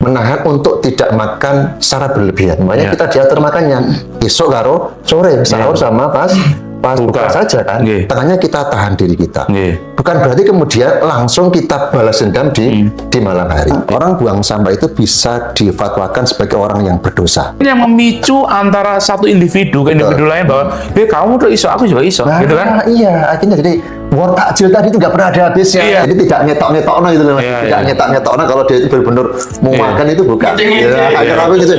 menahan untuk tidak makan secara berlebihan. Makanya kita diatur makannya esok karo sore, sahur sama pas buka saja kan. Tengahnya kita tahan diri kita. Bukan berarti kemudian langsung kita balas dendam di malam hari. Orang buang sampah itu bisa difatwakan sebagai orang yang berdosa. Yang memicu antara satu individu ke individu lain bahwa, kamu tuh iso, aku juga iso, gitu kan? Iya, akhirnya jadi war takjil tadi itu nggak pernah ada habisnya. Jadi tidak nyetok-nyetokno gitu loh. Tidak nyetok-nyetokno kalau dia itu benar-benar mau makan itu bukan. Akhirnya aku gitu.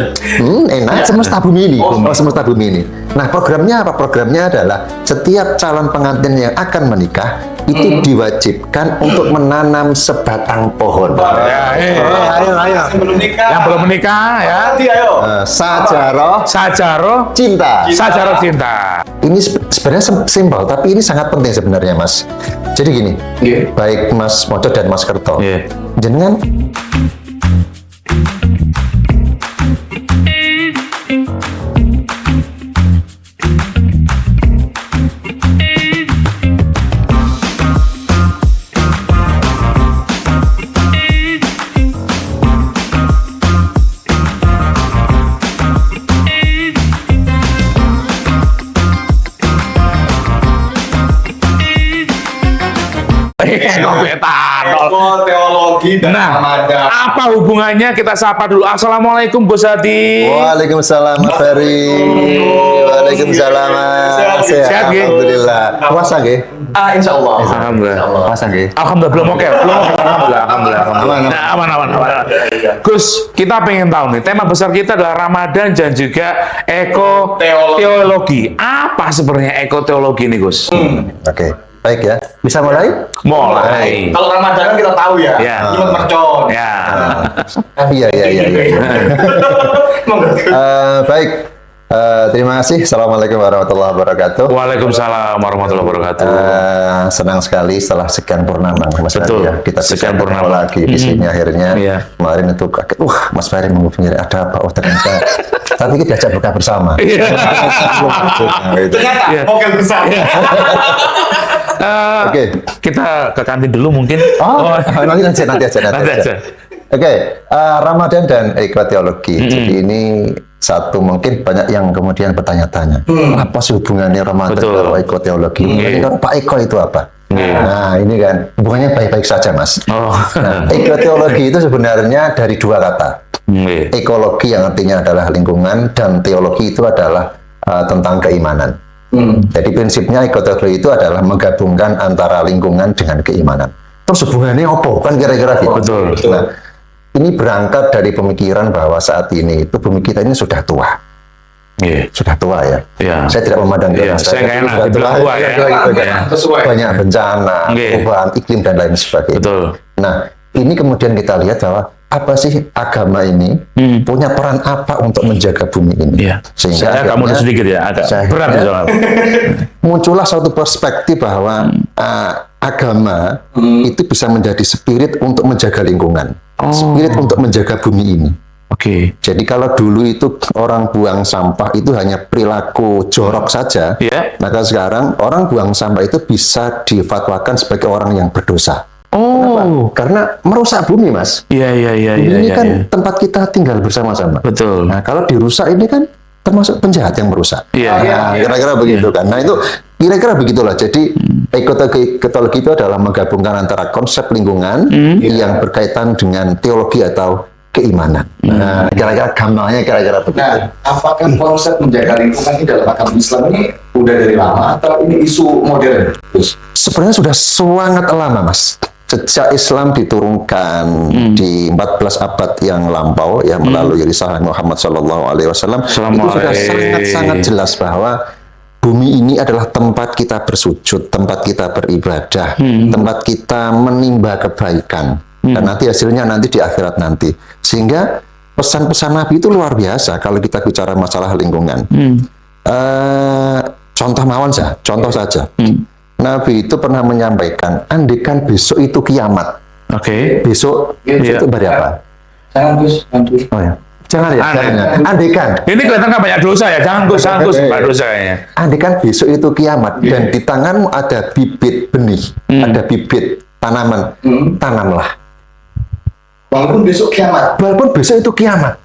Enak semesta bumi ini. Semesta bumi ini. Nah, programnya apa? Programnya adalah setiap calon pengantin yang akan menikah itu diwajibkan untuk menanam sebatang pohon. Ayo. Yang belum menikah, ya. Sajaroh cinta. Sajaroh cinta. Ini sebenarnya simpel, tapi ini sangat penting sebenarnya, Mas. Jadi gini, baik Mas Mojo dan Mas Kerto, jenengan teologi dan Ramadan. Apa hubungannya? Kita sapa dulu. Assalamualaikum Gus Hadi. Waalaikumsalam Mas Ferry. Waalaikumsalam Mas. Sehat nggih? Alhamdulillah. Puasa nggih? Insyaallah. Alhamdulillah. Puasa nggih? Alhamdulillah belum oke. Alhamdulillah. Aman. Gus, kita pengen tahu nih, tema besar kita adalah Ramadan dan juga ekoteologi. Apa sebenarnya ekoteologi ini, Gus? Oke. Baik ya, bisa mulai? Mulai. Kalau Ramadan kan kita tahu ya, imut mercon. Iya. Baik. Terima kasih. Assalamualaikum warahmatullahi wabarakatuh. Waalaikumsalam warahmatullahi wabarakatuh. Senang sekali setelah sekian purnama, Mas Betul. Ferry ya. Kita Sekian purnama purnama. lagi di sini akhirnya. Kemarin itu kaget. Wah, Mas Ferry menghubungi ada apa? Oh ternyata. Tapi kita diajak buka bersama. Ternyata mobil besar. Oke. Kita ke kantin dulu mungkin. Nanti aja. Oke, Ramadan dan ekoteologi. Jadi ini satu mungkin banyak yang kemudian bertanya-tanya, apa sih hubungannya Ramadan dan ekoteologi? Kan Pak Eko itu apa? Nah, ini kan hubungannya baik-baik saja, Mas. Nah, ekoteologi itu sebenarnya dari dua kata. Ekologi yang artinya adalah lingkungan dan teologi itu adalah tentang keimanan. Jadi prinsipnya ekoteologi itu adalah menggabungkan antara lingkungan dengan keimanan. Terus hubungannya apa? Kan kira-kira gitu. Betul. Nah, ini berangkat dari pemikiran bahwa saat ini itu bumi kita ini sudah tua. Sudah tua ya. Saya tidak memandang saya nggak enak tua ya. Banyak bencana, perubahan iklim dan lain sebagainya. Betul. Nah, ini kemudian kita lihat bahwa apa sih agama ini punya peran apa untuk menjaga bumi ini? Sehingga kamu sedikit ya agak berat soalnya. Muncullah suatu perspektif bahwa agama itu bisa menjadi spirit untuk menjaga lingkungan, spirit untuk menjaga bumi ini. Jadi kalau dulu itu orang buang sampah itu hanya perilaku jorok saja, maka sekarang orang buang sampah itu bisa difatwakan sebagai orang yang berdosa. Kenapa? Karena merusak bumi, Mas. Ini kan tempat kita tinggal bersama-sama. Betul. Nah, kalau dirusak ini kan termasuk penjahat yang merusak. Kira-kira begitu kan. Nah, itu kira-kira begitulah. Jadi ekoteologi itu adalah menggabungkan antara konsep lingkungan yang berkaitan dengan teologi atau keimanan. Nah, kira-kira gambarnya kira-kira begitu. Nah, apakah konsep menjaga lingkungan ini dalam agama Islam ini udah dari lama atau ini isu modern? Sebenarnya sudah sangat lama, Mas. Sejak Islam diturunkan di 14 abad yang lampau ya melalui risalah Muhammad SAW itu sudah sangat-sangat jelas bahwa bumi ini adalah tempat kita bersujud, tempat kita beribadah, tempat kita menimba kebaikan dan nanti hasilnya nanti di akhirat nanti. Sehingga pesan-pesan Nabi itu luar biasa kalau kita bicara masalah lingkungan. Contoh mawon saja, contoh saja. Nabi itu pernah menyampaikan, andikan besok itu kiamat. Besok itu hari apa? Jangan Gus. Oh ya. Jangan ya. Andikan. Ini kelihatan nggak banyak dosa ya. Jangan Gus, banyak dosa ya. Andikan besok itu kiamat dan di tanganmu ada bibit benih, ada bibit tanaman, tanamlah. Walaupun besok kiamat. Walaupun besok itu kiamat.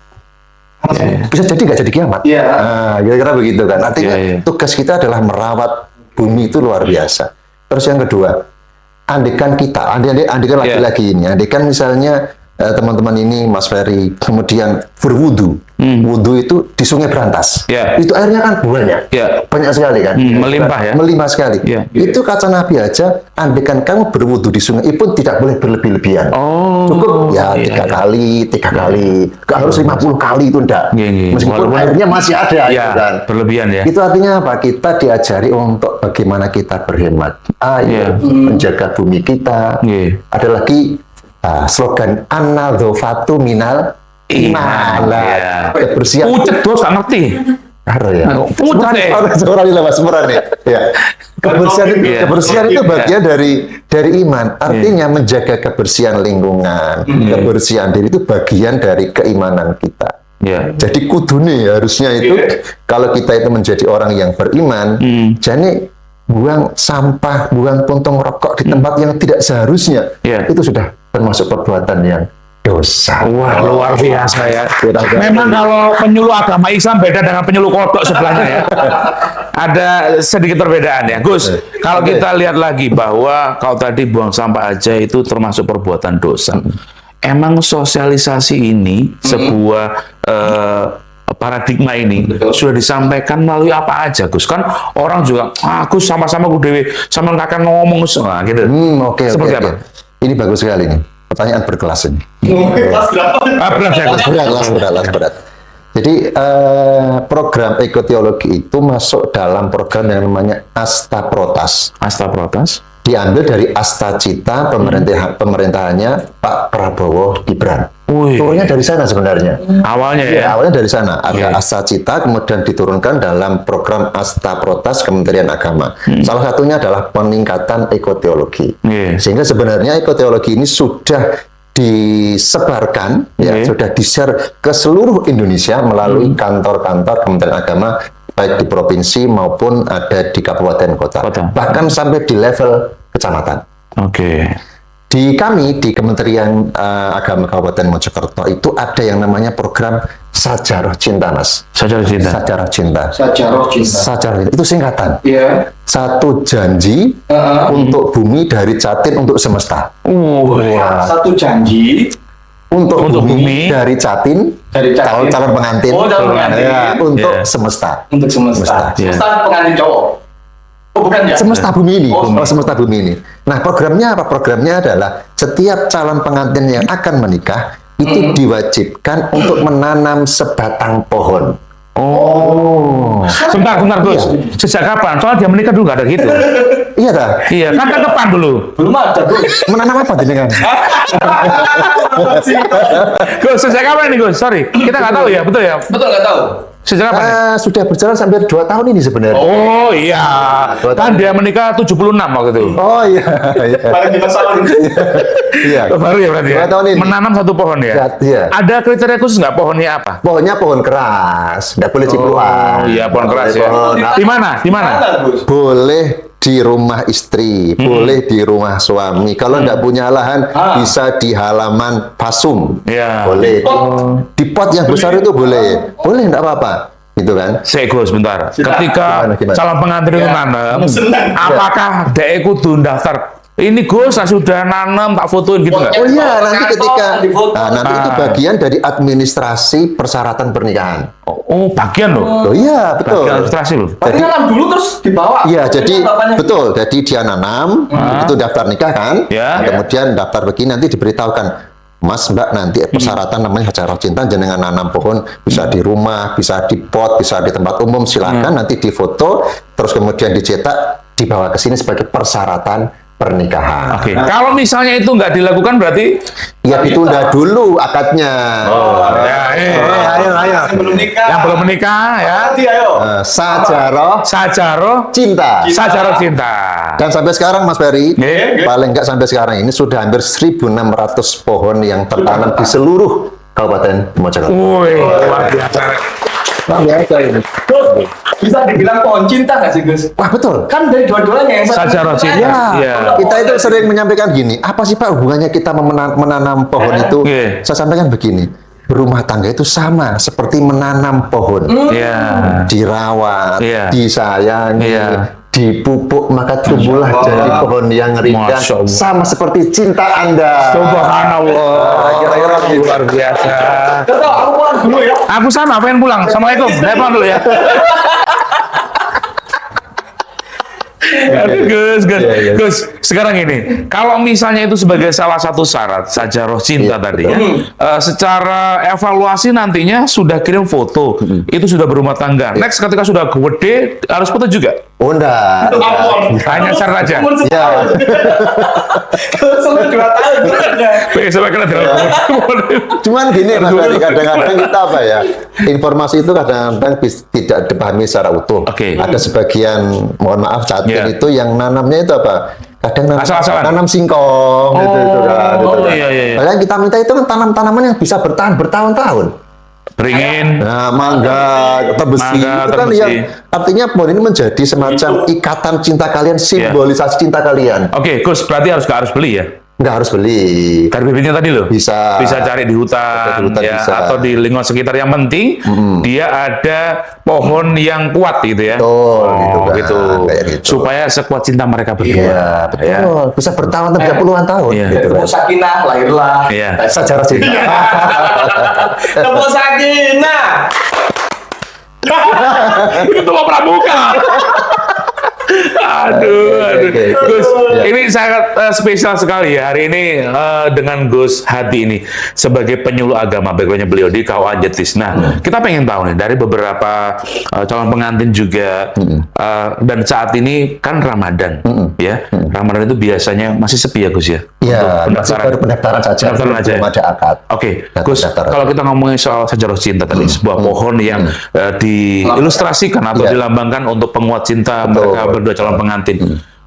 Bisa jadi nggak jadi kiamat. Iya. Nah, kira-kira begitu kan. Artinya tugas kita adalah merawat bumi itu luar biasa. Terus yang kedua, andikan lagi-lagi ini, andikan misalnya teman-teman ini, Mas Ferry, kemudian berwudu. Wudu itu di Sungai Berantas. Itu airnya kan banyak sekali kan. Melimpah ya. Melimpah sekali. Itu kata Nabi aja, andikan kamu berwudu di sungai, itu pun tidak boleh berlebih-lebihan. Cukup ya 3 kali. Gak harus 50 kali itu enggak. Meskipun airnya masih ada. Kan. Berlebihan ya. Itu artinya apa? Kita diajari untuk bagaimana kita berhemat air, menjaga bumi kita. Ada lagi slogan an-nadzafatu minal iman. Kebersihan. Pucet bos, gak ngerti. Kebersihan itu bagian dari iman. Artinya menjaga kebersihan lingkungan, kebersihan diri itu bagian dari keimanan kita. Jadi kudune harusnya itu kalau kita itu menjadi orang yang beriman, jadi buang sampah, buang puntung rokok di tempat yang tidak seharusnya, itu sudah termasuk perbuatan yang dosa. Wah, luar biasa ya. Memang kalau penyuluh agama Islam beda dengan penyuluh kodok sebelahnya ya. Ada sedikit perbedaan ya, Gus. Kalau kita lihat lagi bahwa kalau tadi buang sampah aja itu termasuk perbuatan dosa. Emang sosialisasi ini sebuah paradigma ini sudah disampaikan melalui apa aja, Gus? Kan orang juga, aku sama-sama gue dewe, sama kakak ngomong gitu. Seperti apa? Ini bagus sekali nih. Pertanyaan berkelas ini. Berat. Jadi program ekoteologi itu masuk dalam program yang namanya Asta Protas. Asta Protas diambil dari Asta Cita pemerintahannya Pak Prabowo Gibran. Turunnya dari sana sebenarnya. Awalnya awalnya dari sana. Ada Asta Cita, kemudian diturunkan dalam program Asta Protas Kementerian Agama. Salah satunya adalah peningkatan ekoteologi. Sehingga sebenarnya ekoteologi ini sudah disebarkan, sudah di-share ke seluruh Indonesia melalui kantor-kantor Kementerian Agama, baik di provinsi maupun ada di kabupaten kota. Bahkan sampai di level kecamatan. Di kami, di Kementerian Agama Kabupaten Mojokerto itu ada yang namanya program Sajarah Cinta, Mas. Sajarah Cinta. Itu singkatan. Satu janji untuk bumi dari Jatin untuk semesta. Satu janji untuk bumi dari Jatin, calon pengantin, untuk semesta. Semesta pengantin cowok. Bukan ya? Semesta bumi ini. Semesta bumi ini. Nah, programnya apa? Programnya adalah setiap calon pengantin yang akan menikah itu diwajibkan untuk menanam sebatang pohon. Sebentar Gus. Sejak kapan? Soalnya dia menikah dulu nggak ada gitu. Iya dah. Iya, kan kedepan dulu. Belum ada, Gus. Menanam apa jenengan? Gus, sejak kapan nih, Gus? Sorry, kita nggak tahu ya, betul ya? Betul, nggak tahu. Sejak kapan? Sudah berjalan sampai 2 tahun ini sebenarnya. Oh iya, kan dia menikah 76 waktu itu. Oh iya. Barang di masa lalu. Iya. Baru ya berarti ya? 2 tahun ini. Menanam satu pohon ya? Iya. Ada kriteria khusus nggak pohonnya apa? Pohonnya pohon keras, nggak boleh cipluan. Oh iya, pohon keras ya. Di mana? Boleh di rumah istri, boleh di rumah suami. Kalau nggak punya lahan, bisa di halaman pasum. Boleh. Di pot yang besar itu boleh. Boleh, nggak apa-apa. Gitu kan? Gus, bentar. Ketika calon pengantin itu nanam, apakah dia kudu daftar? Ini Gus, saya sudah nanam, tak fotoin gitu nggak? Oh iya, nanti ketika nanti itu bagian dari administrasi persyaratan pernikahan. Oh, bagian loh. Oh iya, betul. Bagian administrasi loh. Jadi nanam dulu terus dibawa. Iya, jadi betul. Jadi dia nanam, itu daftar nikah kan? Kemudian daftar begini nanti diberitahukan, Mas, Mbak, nanti persyaratan namanya Sajarah Cinta, jenengan nanam pohon bisa di rumah, bisa di pot, bisa di tempat umum, silakan nanti difoto, terus kemudian dicetak, dibawa ke sini sebagai persyaratan pernikahan. Kalau misalnya itu nggak dilakukan berarti ya ditunda dulu akadnya. Ayo. Yang belum menikah ya. Sajarah Cinta. Sajarah Cinta. Dan sampai sekarang Mas Ferry, paling nggak sampai sekarang ini sudah hampir 1.600 pohon yang tertanam di seluruh Kabupaten Mojokerto. Luar biasa. Luar biasa ini. Gus, bisa dibilang pohon cinta nggak sih Gus? Wah, betul. Kan dari dua-duanya yang satu Sajarah cinta. Ya, Iya. kita itu sering menyampaikan gini, apa sih Pak hubungannya kita menanam pohon itu? Iya. Saya sampaikan begini, berumah tangga itu sama seperti menanam pohon. Iya. Dirawat, Iya. disayangi, Iya. dipupuk, maka tumbuhlah jadi pohon yang rindang. Masya Allah. Sama seperti cinta Anda. Subhanallah. Kira-kira gitu. Luar biasa. Gus, aku pulang dulu ya. Aku sama, pengen pulang. Assalamualaikum. Saya pulang dulu ya. Gus, Gus, sekarang ini, kalau misalnya itu sebagai salah satu syarat sajarah cinta tadi ya, secara evaluasi nantinya sudah kirim foto, itu sudah berumah tangga. Next ketika sudah gede harus foto juga. Oh, enggak. Hanya syarat aja. Umur Ya. Selama 2 tahun. Sampai kena Cuman gini Mas Ferry, kadang-kadang kita apa ya, informasi itu kadang-kadang tidak dipahami secara utuh. Oke. Ada sebagian, mohon maaf catin Iya. itu yang nanamnya itu apa? Kadang Asal-asalan. nanam singkong gitu, gitu kan. Gitu kan. Iya. Padahal yang kita minta itu kan tanam-tanaman yang bisa bertahan bertahun-tahun. Beringin. Nah, mangga, terbesi, Mangga, itu kan terbesi. yang artinya pohon ini menjadi semacam ikatan cinta kalian, simbolisasi cinta kalian. Oke, Gus, berarti harus beli ya? Nggak harus beli. Dari bibitnya tadi loh? Bisa. Bisa cari di hutan, Di hutan ya, bisa. atau di lingkungan sekitar. Yang penting dia ada pohon yang kuat gitu ya. Betul, gitu kan. gitu. Kayak gitu. Supaya sekuat cinta mereka berdua. Iya, betul. Ya. Bisa bertahun sampai puluhan tahun. Iya. Gitu kan. Tepuk sakinah, lahirlah. Iya. Sejarah cinta. Tepuk sakinah. Itu mau pramuka. Aduh. Oke. Gus, Ya. ini sangat spesial sekali ya hari ini dengan Gus Hadi ini sebagai penyuluh agama backgroundnya beliau di KUA Jetis. Nah, kita pengen tahu nih dari beberapa calon pengantin juga dan saat ini kan Ramadan, ya. Ramadan itu biasanya masih sepi ya Gus ya? Iya, Untuk masih baru pendaftaran saja. Pendaftaran aja. Belum ada akad. Oke, Data Gus, pendaftaran. kalau kita ngomongin soal sajarah cinta tadi, sebuah pohon yang diilustrasikan atau Iya. dilambangkan untuk penguat cinta Betul. mereka berdua calon pengantin.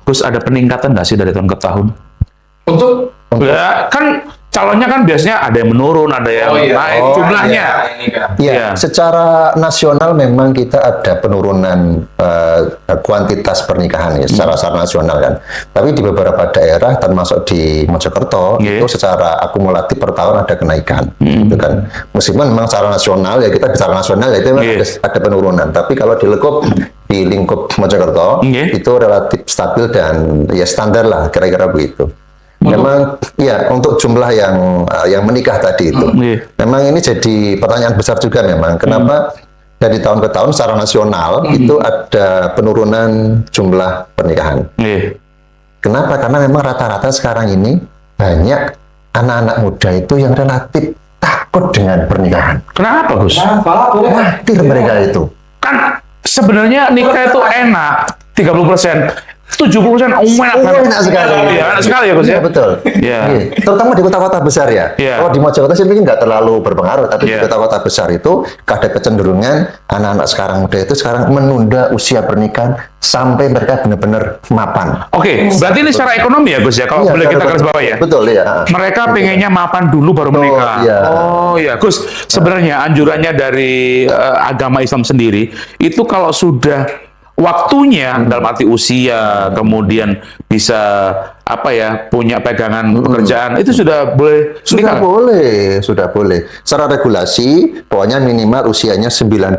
Gus, ada peningkatan nggak sih dari tahun ke tahun? Untuk Ya, kan calonnya kan biasanya ada yang menurun, ada yang naik jumlahnya. Ini kan. Iya, Iya. secara nasional memang kita ada penurunan kuantitas pernikahan ya, secara nasional kan. Tapi di beberapa daerah, termasuk di Mojokerto, Iya. itu secara akumulatif per tahun ada kenaikan, gitu kan. Meskipun memang secara nasional ya kita bicara nasional ya itu memang Iya. ada penurunan. Tapi kalau di lingkup Mojokerto Iya. itu relatif stabil dan ya standar lah, kira-kira begitu. Memang ya untuk jumlah yang menikah tadi itu, Iya. memang ini jadi pertanyaan besar juga memang. Kenapa dari tahun ke tahun secara nasional itu ada penurunan jumlah pernikahan? Iya. Kenapa? Karena memang rata-rata sekarang ini banyak anak-anak muda itu yang relatif takut dengan pernikahan. Kenapa Gus? Kenapa? Khawatir mereka itu. Kan sebenarnya nikah itu enak, 30%. 70% enak banget. Enak sekali. Iya, enak sekali ya Gus ya. Iya, betul. Iya. Iya. Terutama di kota-kota besar ya. Iya. Kalau di Mojokerto sih mungkin nggak terlalu berpengaruh, tapi Iya. di kota-kota besar itu ada kecenderungan anak-anak sekarang muda itu sekarang menunda usia pernikahan sampai mereka benar-benar mapan. Oke, berarti ini secara ekonomi ya Gus ya, kalau Iya, boleh kita betul. garis bawah ya. Betul ya. Mereka pengennya mapan dulu baru Betul, menikah. iya. Oh iya, Gus. Sebenarnya anjurannya dari agama Islam sendiri itu kalau sudah waktunya dalam arti usia, kemudian bisa apa ya punya pegangan pekerjaan itu sudah boleh Sudah menikah. sudah boleh. Secara regulasi, pokoknya minimal usianya 19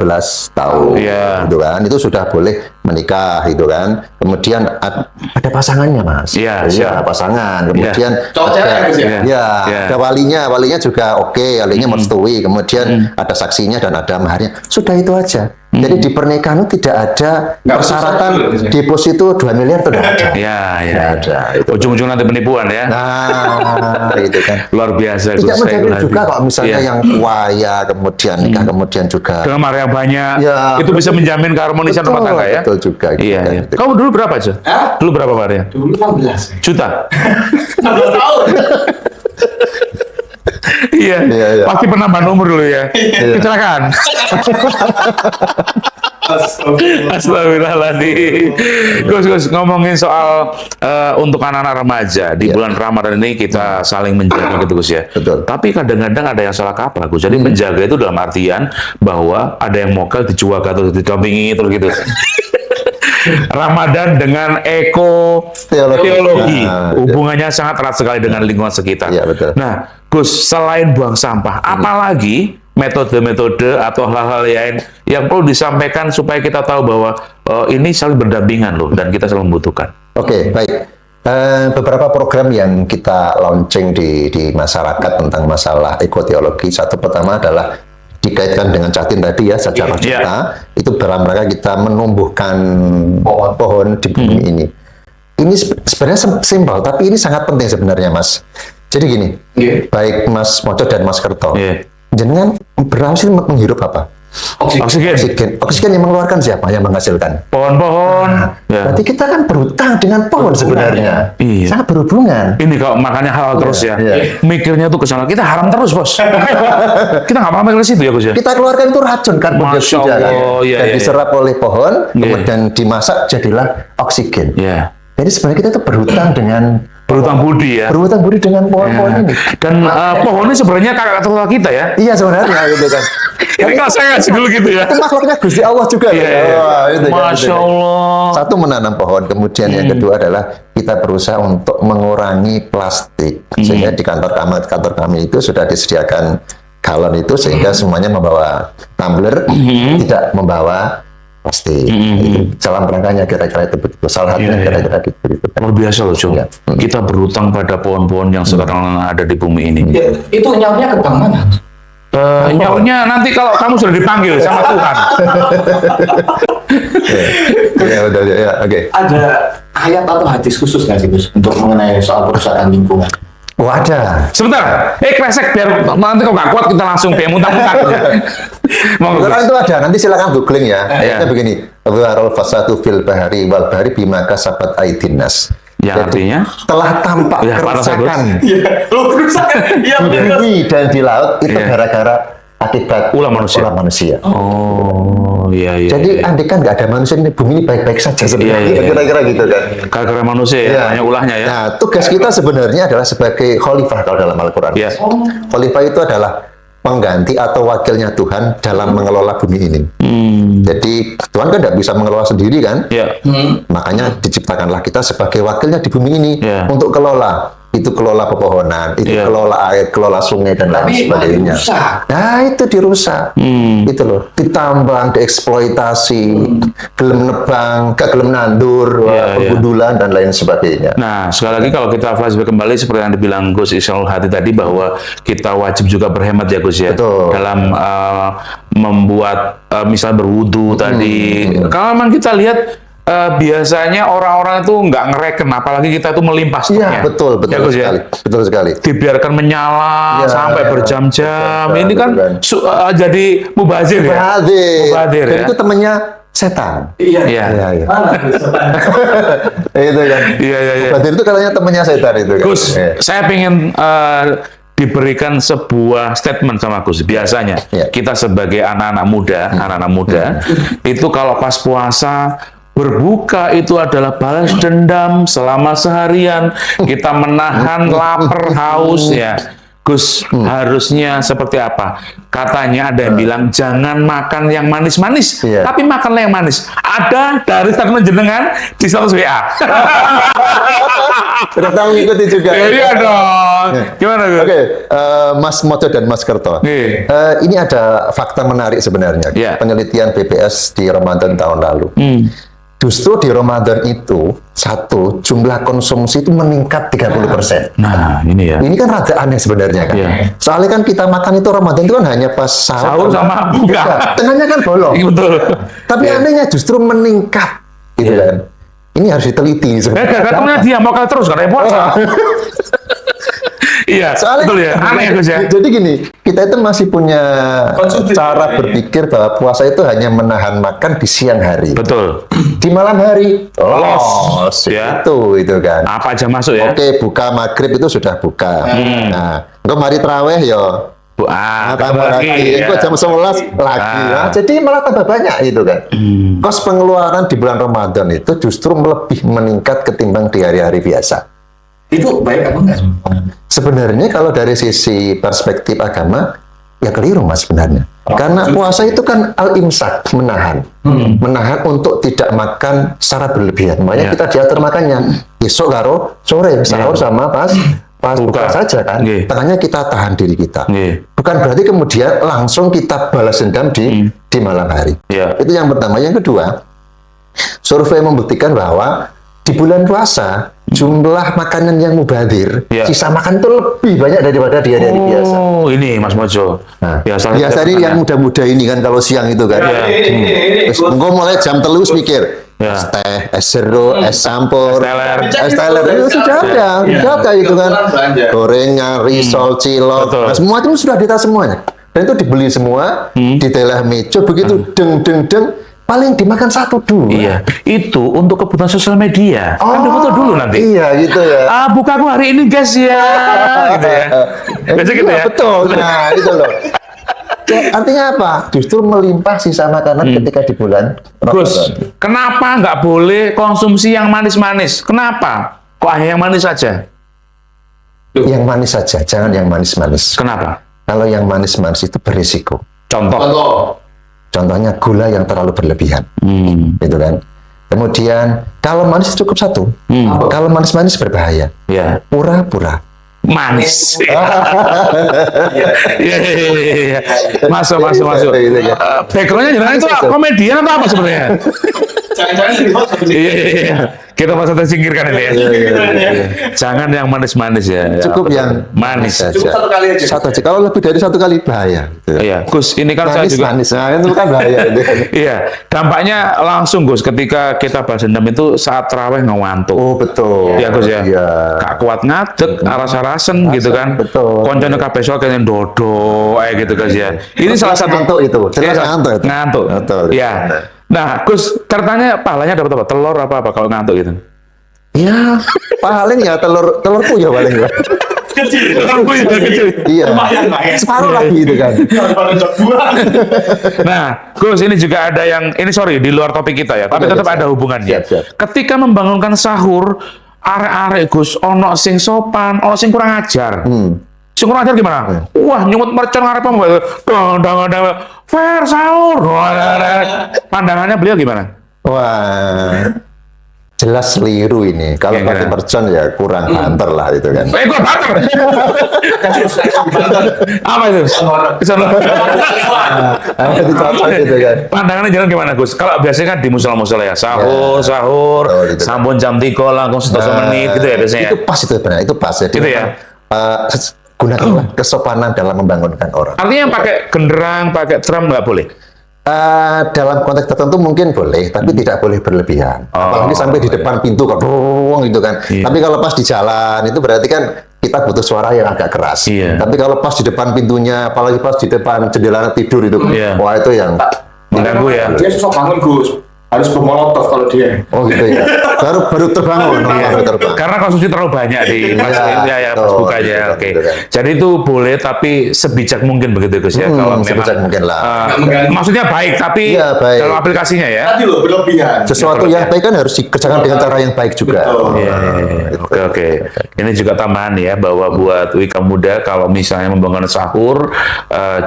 tahun, Iya. gitu kan. Itu sudah boleh menikah, gitu kan. Kemudian ada pasangannya, Mas. Iya, Jadi siap. ada pasangan. Kemudian Cowok cewek ya, Gus, ya? ya, Iya. ada walinya juga oke, walinya merestui. Kemudian ada saksinya dan ada maharnya. Sudah itu aja. Jadi di pernikahan itu tidak ada Nggak persyaratan susah dulu, deposito 2 miliar itu tidak ada. Ya, ya. Nggak ada. Itu. Ujung-ujung nanti penipuan ya. Nah, itu kan. Luar biasa. Tidak Gus. Saya menjamin lagi. juga kalau misalnya Iya. yang kaya kemudian nikah kemudian juga dengan marah yang banyak, Ya, itu bisa menjamin keharmonisan rumah tangga ya. betul juga gitu Iya, kan, iya. gitu. Kamu dulu berapa aja? Hah? Dulu berapa Maria? Dulu 16. Juta. 16 tahun. Iya, Iya, iya. pasti penambahan umur dulu ya. Kecelakaan. Astagfirullahaladzim. Gus, ngomongin soal untuk anak-anak remaja di bulan Ramadan ini kita saling menjaga gitu Gus ya. Betul. Tapi kadang-kadang ada yang salah kaprah Gus. Jadi menjaga itu dalam artian bahwa ada yang mokel dijual atau didampingi terus gitu. Ramadan dengan teologi. Nah, Hubungannya sangat erat sekali dengan lingkungan sekitar. Iya, betul. Nah, Gus, selain buang sampah, apalagi metode-metode atau hal-hal yang perlu disampaikan supaya kita tahu bahwa ini saling berdampingan loh dan kita selalu membutuhkan. Oke, baik. Beberapa program yang kita launching di masyarakat tentang masalah ekoteologi. Satu pertama adalah dikaitkan dengan Catin tadi ya, sejarah kita. Itu dalam rangka kita menumbuhkan pohon di bumi ini. Ini sebenarnya simpel, tapi ini sangat penting sebenarnya, Mas. Jadi gini, baik Mas Moco dan Mas Kerto, jenengan berhasil menghirup apa? Oksigen yang mengeluarkan siapa? Yang menghasilkan? Pohon-pohon. Berarti kita kan berhutang dengan pohon sebenarnya. Iya. Sangat berhubungan. Ini kalau makannya halal terus ya. Mikirnya tuh ke sana. Kita haram terus, Bos. Kita nggak paham ke situ ya, Gus ya. Kita keluarkan itu racun karbon Masya dioksida kan. Allah, iya, Dan iya, diserap oleh pohon, kemudian dimasak jadilah oksigen. Iya. Jadi sebenarnya kita itu berhutang dengan Berhutang budi ya. berhutang budi dengan pohon-pohon ini. Dan pohon ini sebenarnya kakak tua kita ya. Iya sebenarnya gitu kan. Ini kalau saya ngasih dulu gitu ya. Itu makhluknya Gusti Allah juga. Iya, ya. iya. Wah, gitu kan, Masya gitu kan. Allah. Satu menanam pohon, kemudian yang kedua adalah kita berusaha untuk mengurangi plastik. Sehingga di kantor kami itu sudah disediakan galon itu sehingga semuanya membawa tumbler, tidak membawa plastik. Dalam rangkanya kira-kira itu begitu. Salah satunya kira-kira gitu. Luar biasa loh, Cung. Iya. Kita berhutang pada pohon-pohon yang sekarang ada di bumi ini. Ya, itu nyawanya ke bank mana? Nyaunya nanti kalau kamu sudah dipanggil sama Tuhan. Iya betul ya. Oke. Ada ayat atau hadis khusus nggak sih, Gus, untuk mengenai soal perusahaan lingkungan? Oh ada. Sebentar, kresek biar nanti kalau nggak kuat kita langsung kayak muntah-muntah. Mau Karena itu ada, nanti silakan googling ya. Iya. Ayatnya begini, Warul fasadu fil bahari wal bahari bima kasabat aidin nas. Yang artinya? Telah tampak Ya, panas ya, Gus. kerusakan Iya, lu kerusakan. Iya, di bumi dan di laut itu Iya. gara-gara akibat Ulah manusia. Oh. Iya, iya. Jadi iya. andai kan nggak ada manusia ini bumi ini baik-baik saja sebenarnya. Iya, iya. Kira-kira gitu kan. Gara-gara manusia ya, Iya. hanya ulahnya ya. Nah, tugas kita sebenarnya adalah sebagai khalifah kalau dalam Al-Quran. Iya. Khalifah itu adalah pengganti atau wakilnya Tuhan dalam mengelola bumi ini. Jadi Tuhan kan tidak bisa mengelola sendiri kan? Iya. Makanya diciptakanlah kita sebagai wakilnya di bumi ini Iya. untuk kelola. Itu kelola pepohonan, itu Iya. kelola air, kelola sungai dan lain Tapi sebagainya. dirusak. Nah itu dirusak, itu loh, ditambang, dieksploitasi, gelem nebang, gak gelem nandur, Iya, pergundulan dan lain sebagainya. Nah, sekali lagi kalau kita flashback kembali seperti yang dibilang Gus Isyamul Hadi tadi bahwa kita wajib juga berhemat ya Gus ya. Betul. Dalam membuat misal berwudu tadi. Kalau memang kita lihat biasanya orang-orang itu nggak ngereken, apalagi kita tuh melimpah stoknya. Iya betul Ya, Gus, ya? sekali, betul sekali. Dibiarkan menyala Iya, sampai berjam-jam. betul, Ini kan betul. jadi mubazir ya. Mubazir Dan ya. itu temannya setan. Iya. Iya. Iya, iya. Mana perusahaan? Itu kan. Iya, iya, iya. Mubazir itu katanya temannya setan itu kan. Gus, Iya. saya pengen diberikan sebuah statement sama Gus. Biasanya kita sebagai anak-anak muda, itu kalau pas puasa berbuka itu adalah balas dendam selama seharian. Kita menahan lapar, haus ya. Gus, harusnya seperti apa? Katanya ada yang bilang jangan makan yang manis-manis, Iya. tapi makanlah yang manis. Ada dari statement jenengan di status WA. Sudah tahu ngikuti juga. Iya dong. Gimana Gus? Oke, Mas Moco dan Mas Kerto. Iya. Ini ada fakta menarik sebenarnya. Iya. Penelitian BPS di Ramadan tahun lalu. Justru di Ramadan itu, jumlah konsumsi itu meningkat 30%. Nah, ini ya. Ini kan rada aneh sebenarnya kan. Iya. Soalnya kan kita makan itu Ramadan itu kan hanya pas Sahur sama buka. Tengahnya kan bolong. Iya, betul. Tapi anehnya justru meningkat. Gitu Iya. kan. Ini harus diteliti sebenarnya. Karena dia mau kalah terus, karena puasa. Iya, Soalnya betul ya. Aneh ya Gus ya. Jadi gini, kita itu masih punya Konsumtif. cara berpikir bahwa puasa itu hanya menahan makan di siang hari. Betul. Di malam hari Los, ya. itu kan. Apa aja masuk ya? Oke, buka maghrib itu sudah buka. Nah, engko mari traweh ya tambah lagi. ya. Kok jam 11 lagi. Nah, jadi malah tambah banyak gitu kan. Kos pengeluaran di bulan Ramadan itu justru lebih meningkat ketimbang di hari-hari biasa. Itu baik apa enggak? Sebenarnya kalau dari sisi perspektif agama, ya keliru Mas sebenarnya. Karena puasa itu kan al-imsak, menahan. Menahan untuk tidak makan secara berlebihan. Makanya kita diatur makannya. Besok karo sore, sahur sama pas buka saja kan. Makanya kita tahan diri kita. Bukan berarti kemudian langsung kita balas dendam di malam hari. Itu yang pertama. Yang kedua, survei membuktikan bahwa di bulan puasa jumlah makanan yang mubazir, sisa makan itu lebih banyak daripada di hari-hari biasa. Oh, ini Mas Mojo. Nah, biasanya yang muda-muda ini kan kalau siang itu kan. Terus engko mulai jam 3 mikir. Es teh, es jeruk, es campur, es teler, itu sudah ada itu kan. Gorengan, risol, cilok, nah, semua itu sudah ada semuanya. Dan itu dibeli semua, di telah meja, begitu deng, paling dimakan 1-2. Iya, itu untuk kebutuhan sosial media. Kan foto dulu nanti. Iya, gitu ya. Buka aku hari ini guys ya. Gitu ya. Biasa gitu ya. Betul. Nah, itu loh. Artinya apa? Justru melimpah sisa makanan ketika di bulan Gus, Ramadan. kenapa nggak boleh konsumsi yang manis-manis? Kenapa? Kok hanya yang manis saja? Yang manis saja, jangan yang manis-manis. Kenapa? Kalau yang manis-manis itu berisiko. Contoh. Contohnya gula yang terlalu berlebihan, gitu kan. Kemudian kalau manis cukup 1, kalau manis-manis berbahaya. Ya. Pura-pura Manis. Iya. Masuk. Backgroundnya jangan itu komedian atau apa sebenarnya? Jangan-jangan Iya. Kita masa tersingkirkan ini ya. Jangan yang manis-manis ya. cukup yang manis saja. Cukup 1 kali aja. Satu aja. Kalau lebih dari 1 kali bahaya. Gitu. Iya, Gus, ini kan saya juga Manis, nah, itu kan bahaya. iya, dampaknya langsung Gus ketika kita balas dendam itu saat terawih ngantuk. Oh betul. Iya Gus ya. Iya. Gak kuat ngadeg, rasa-rasen gitu kan. betul. Koncone kabeh sok kene dodo gitu Gus ya. Ini salah satu Ngantuk itu. Jelas Iya, ngantuk itu. Ngantuk. Betul. Iya. Nah, Gus, ceritanya pahalanya dapat apa? Telur apa kalau ngantuk gitu? Ya, paling ya telurku ya paling ya. Kecil. Iya. Lumayan. Separuh lagi itu kan. Nah, Gus, ini juga ada yang ini sorry di luar topik kita ya, tapi Oke, tetap siap. ada hubungannya. Siap. Ketika membangunkan sahur, arek-arek Gus, ono sing sopan, ono sing kurang ajar. Sing kurang ajar gimana? Wah, nyumut mercon ngarep apa? Dang, fair sahur. Pandangannya beliau gimana? Wah. Jelas keliru ini. Kalau Iya, pakai iya. mercon ya kurang banter lah itu kan. Gua bater. Apa itu? Kesono. Itu cocok gitu kan. Pandangannya jalan gimana Gus? Kalau biasanya kan di musola-musola ya, sahur, Oh, gitu. sampun jam 3 langsung 1 menit gitu ya biasanya. Itu pas itu benar, itu pas. Jadi Gitu ya? gunakanlah kesopanan dalam membangunkan orang. Artinya yang pakai genderang, pakai drum nggak boleh? Dalam konteks tertentu mungkin boleh, tapi tidak boleh berlebihan. Apalagi sampai di depan pintu kok gitu kan. Iya. Tapi kalau pas di jalan itu berarti kan kita butuh suara yang agak keras. Iya. Tapi kalau pas di depan pintunya, apalagi pas di depan jendela tidur itu, Iya. wah itu yang Mengganggu ya? Dia susah bangun Gus. Harus bermolotov kalau dia. oh gitu ya. baru terbangun, baru terbang. Karena konsumsi terlalu banyak di pas Iya, pas betul, bukanya. gitu, Oke. gitu kan. Jadi itu boleh tapi sebijak mungkin begitu Gus ya. Kalau memang sebijak mungkin lah. Nggak mengganggu. maksudnya baik tapi Iya, baik. dalam aplikasinya ya. Tadi loh berlebihan. Sesuatu yang baik kan harus dikerjakan dengan cara yang baik juga. Betul. Iya. Oke. Ini juga tambahan ya bahwa buat Wika Muda kalau misalnya membangun sahur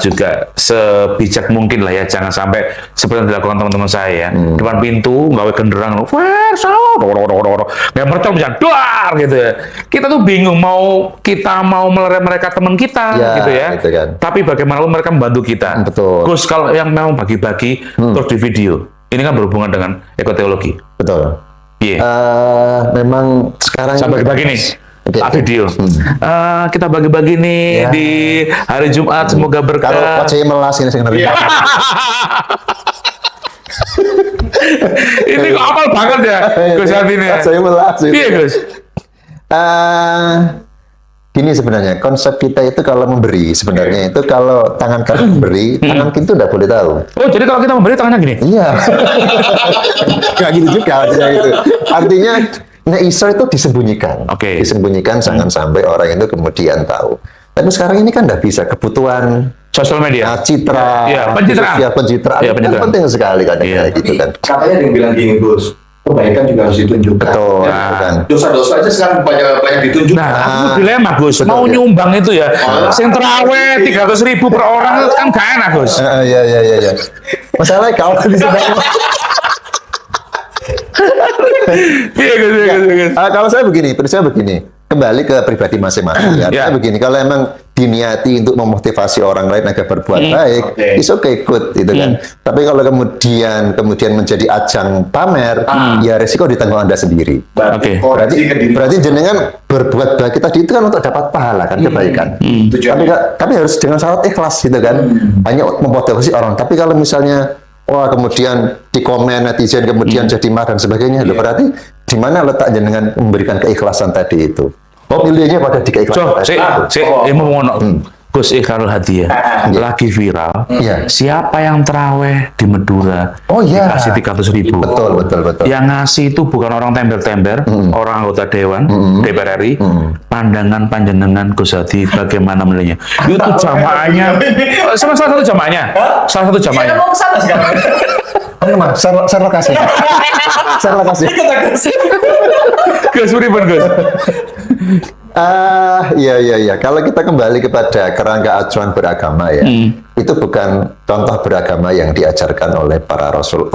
juga sebijak mungkin lah ya, jangan sampai seperti yang dilakukan teman-teman saya ya. Depan pintu nggak genderang, fair sahur, nggak mercon bisa doar gitu ya. Kita tuh bingung kita mau melerai mereka teman kita Ya, gitu ya. gitu kan. Tapi bagaimanapun mereka membantu kita. Betul. Gus kalau yang memang bagi-bagi terus di video, ini kan berhubungan dengan ekoteologi. Betul. Iya. Memang sekarang Saya bagi-bagi nih. Oke. Video. Kita bagi-bagi nih Ya. di hari Jumat, semoga berkah. kalau wajahnya melas ini sebenarnya. Ini kok apal banget ya, Gus Artini. Wajahnya melas. Iya, Gus. Gini sebenarnya konsep kita itu kalau memberi sebenarnya itu kalau tangan kanan memberi, tangan kiri itu tidak boleh tahu. Oh, jadi kalau kita memberi tangannya gini. Iya. Gak gitu juga artinya itu. Artinya ngeisar itu disembunyikan. Oke. Disembunyikan jangan sampai orang itu kemudian tahu. Tapi sekarang ini kan nggak bisa, kebutuhan Sosial media. citra, Iya, pencitraan. pencitraan Iya, itu kan pencitraan. penting sekali kan, Iya. kayak gitu kan. Katanya ada yang bilang gini, Gus, kebaikan juga harus ditunjukkan. Betul, Ya, kan. dosa-dosa aja sekarang banyak ditunjukkan. Nah, aku dilema Gus, betul, mau ya. nyumbang itu ya, sing terawih 300.000 per orang kan gak enak Gus. Iya. Masalahnya kalau bisa Iya Gus, iya Gus. kalau saya begini, kembali ke pribadi masing-masing. Ya. Saya begini, kalau emang diniati untuk memotivasi orang lain agar berbuat baik, Oke. it's okay, good, gitu kan. Tapi kalau kemudian menjadi ajang pamer, ya resiko di tanggung Anda sendiri. Oke. Berarti jenengan berbuat baik tadi itu kan untuk dapat pahala kan, kebaikan. Tapi harus dengan syarat ikhlas gitu kan. Hanya memotivasi orang. Tapi kalau misalnya kemudian di komen netizen kemudian jadi marah dan sebagainya, berarti di mana letak jenengan memberikan keikhlasan tadi itu? Pilihnya pada di keikhlasan tadi itu. Mau ngono. Gus Ikharul Hadiah lagi viral. Iya. Siapa yang terawih di Madura? Oh iya. Dikasih 300.000. Betul. Yang ngasih itu bukan orang tember-tember, orang anggota dewan DPR RI. Pandangan panjenengan Gus Hadi bagaimana menilainya? Itu jamaahnya, salah satu jamaahnya, salah satu jamaahnya. Mau kesana sekarang. Ayo mas, share lokasi. Share lokasi. Gus pripun Gus? Iya. Kalau kita kembali kepada kerangka acuan beragama ya, itu bukan contoh beragama yang diajarkan oleh para rasul,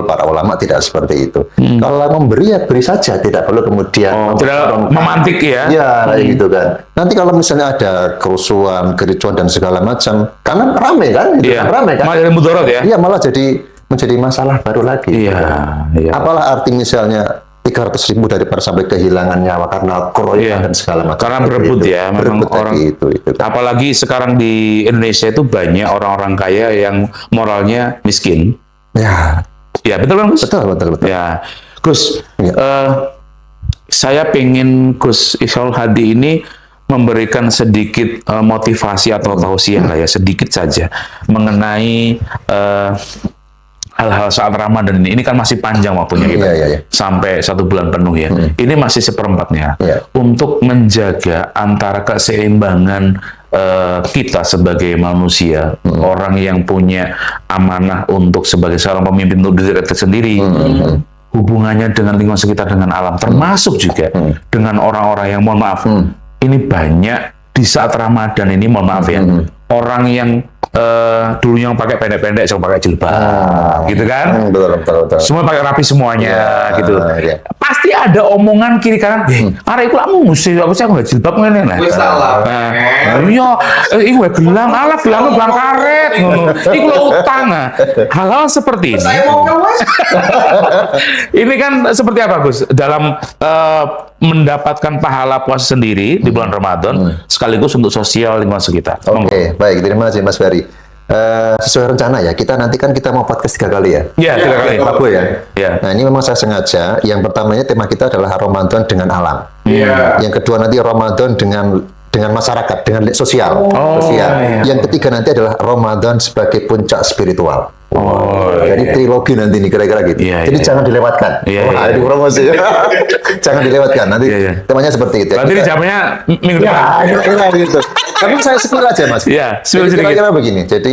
para ulama, tidak seperti itu. Kalau memberi ya beri saja, tidak perlu kemudian Tidak memantik ya? Ya, kayak gitu kan. Nanti kalau misalnya ada kerusuhan, kericuan dan segala macam, karena rame kan, itu Iya. kan rame kan. Malah jadi mudarat ya? Iya, malah menjadi masalah baru lagi. Iya. Apalah arti misalnya 300.000 daripada sampai kehilangan nyawa karena keroyokan dan segala macam. Karena berebut itu. ya, memang Berebut orang. itu kan. Apalagi sekarang di Indonesia itu banyak orang-orang kaya yang moralnya miskin. Ya, Ya betul kan Gus? betul. Ya, Gus. Ya. Saya pengen Gus Ikharul Hadi ini memberikan sedikit motivasi atau tausiah lah ya, sedikit saja mengenai hal-hal saat Ramadan ini. Ini kan masih panjang waktunya kita, Iya. sampai 1 bulan penuh ya. Ini masih seperempatnya. Iya. Untuk menjaga antara keseimbangan kita sebagai manusia, orang yang punya amanah untuk sebagai seorang pemimpin untuk diri kita sendiri, hubungannya dengan lingkungan sekitar, dengan alam, termasuk juga dengan orang-orang yang, mohon maaf, ini banyak di saat Ramadan ini, mohon maaf ya, orang yang dulunya yang pakai pendek-pendek, sekarang pakai jilbab, gitu kan? Betul. Semua pakai rapi semuanya, gitu. Iya. Pasti ada omongan kiri kanan, arek iku lamu mesti aku nggak jilbab ngene lah. Wis salah. Iya, iku gelang, alah gelang karet ngono. Iku lho utang. Hal-hal seperti ini. Saya mau ke Wes. Ini kan seperti apa Gus? Dalam mendapatkan pahala puasa sendiri di bulan Ramadan, sekaligus untuk sosial lingkungan sekitar. Oke, baik. Terima kasih Mas Ferry. Sesuai rencana ya, kita mau podcast 3 kali ya. Iya, 3 kali. Rabu ya. Iya. Nah, ini memang saya sengaja. Yang pertamanya tema kita adalah Ramadan dengan alam. Iya. Yang kedua nanti Ramadan dengan masyarakat, dengan sosial. iya. Yang ketiga nanti adalah Ramadan sebagai puncak spiritual. Jadi iya. trilogi nanti nih kira-kira gitu. Iya, Jadi iya. jangan dilewatkan. Iya, Wah, iya. ini promosi. Jangan dilewatkan. Nanti Iya. temanya seperti itu. Berarti ini jamnya minggu Ya, depan. kira-kira gitu. Tapi saya spill aja Mas. Iya, spill Jadi sedikit. kira-kira begini. Jadi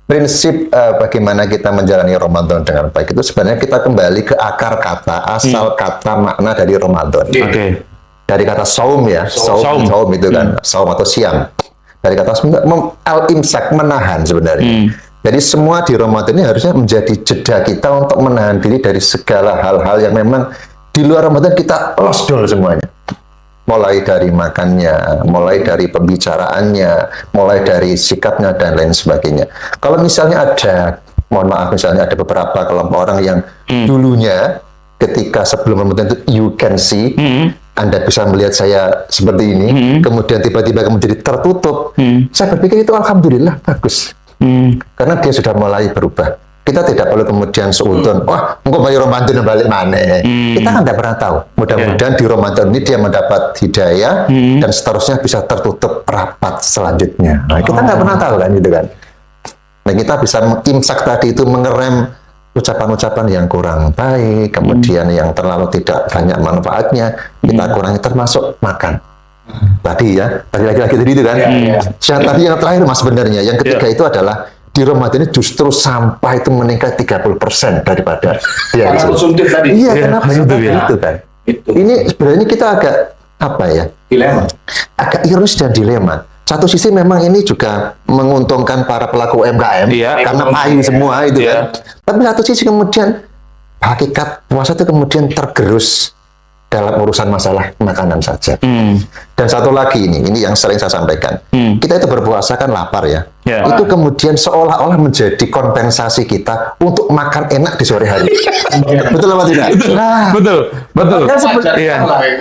prinsip bagaimana kita menjalani Ramadan dengan baik itu sebenarnya kita kembali ke akar kata, asal kata makna dari Ramadan. Oke. Dari kata saum ya, saum itu kan, saum atau siam. Dari kata saum al-imsak, menahan sebenarnya. Jadi semua di Ramadan ini harusnya menjadi jeda kita untuk menahan diri dari segala hal-hal yang memang di luar Ramadan kita lost dulu semuanya. Mulai dari makannya, mulai dari pembicaraannya, mulai dari sikapnya dan lain sebagainya. Kalau misalnya ada, mohon maaf, misalnya ada beberapa kelompok orang yang dulunya ketika sebelum Ramadan itu you can see, Anda bisa melihat saya seperti ini, kemudian tiba-tiba menjadi tertutup. Saya berpikir itu alhamdulillah bagus. Karena dia sudah mulai berubah. Kita tidak perlu kemudian seudon, wah, engkau bayi Ramadan balik mana? Kita kan tidak pernah tahu. Mudah-mudahan di Ramadan ini dia mendapat hidayah dan seterusnya bisa tertutup rapat selanjutnya. Nah, kita nggak pernah tahu kan gitu kan. Nah, kita bisa imsak tadi itu mengerem ucapan-ucapan yang kurang baik, kemudian yang terlalu tidak banyak manfaatnya, kita kurangi termasuk makan. Tadi lagi-lagi tadi itu kan. Tadi yang terakhir Mas sebenarnya, yang ketiga itu adalah di Ramadan ini justru sampah itu meningkat 30% daripada Karena konsumtif tadi. Iya, kenapa itu ya. itu kan? Itu. Ini sebenarnya kita agak apa ya? Dilema. Agak ironis dan dilema. Satu sisi memang ini juga menguntungkan para pelaku UMKM karena payu semua itu kan. Tapi satu sisi kemudian hakikat puasa itu kemudian tergerus dalam urusan masalah makanan saja. Dan satu lagi ini yang sering saya sampaikan. Kita itu berpuasa kan lapar ya. Itu kemudian seolah-olah menjadi kompensasi kita untuk makan enak di sore hari. Betul apa tidak? Nah, betul.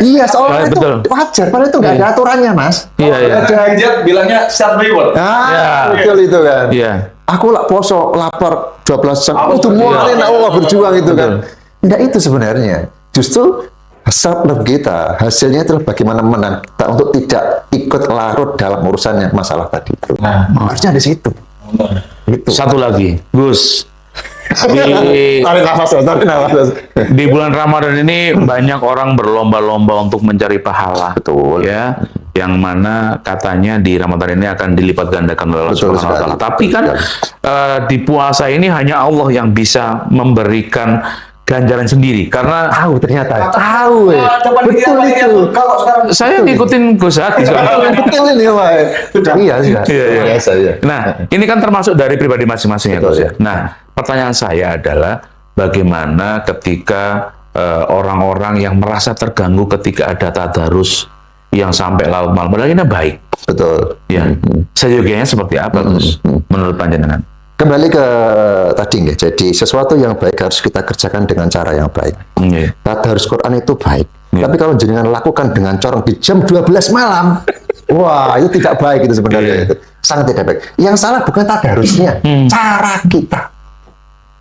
Iya, seolah itu wajar. Padahal itu nggak ada aturannya, Mas. Ada hajat bilangnya self reward. Betul itu kan. Aku lah poso lapar 12 jam. Itu mau enak Allah berjuang itu kan. Tidak itu sebenarnya. Justru self love kita hasilnya itu bagaimana menang kita untuk tidak ikut larut dalam urusannya masalah tadi itu. Harusnya di situ. Satu lagi, Gus. Di bulan Ramadan ini banyak orang berlomba-lomba untuk mencari pahala. Betul. Ya, yang mana katanya di Ramadan ini akan dilipat gandakan oleh Allah Subhanahu wa Ta'ala. Tapi kan di puasa ini hanya Allah yang bisa memberikan ganjaran sendiri karena ternyata betul itu. Kalau sekarang saya ngikutin Gus Hadi. Betul ini Pak. Iya. Biasa, ya. Nah, ini kan termasuk dari pribadi masing-masing ya Gus ya. Nah, pertanyaan saya adalah bagaimana ketika orang-orang yang merasa terganggu ketika ada tadarus yang sampai larut malam, padahal ini baik. Betul. Ya. Seyogianya seperti apa Gus menurut panjenengan? Kembali ke tadi nggih. Jadi sesuatu yang baik harus kita kerjakan dengan cara yang baik. Tadarus Quran itu baik. Tapi kalau jenengan lakukan dengan corong di jam 12 malam, wah itu tidak baik itu sebenarnya itu. Sangat tidak baik. Yang salah bukan tadarusnya, cara kita.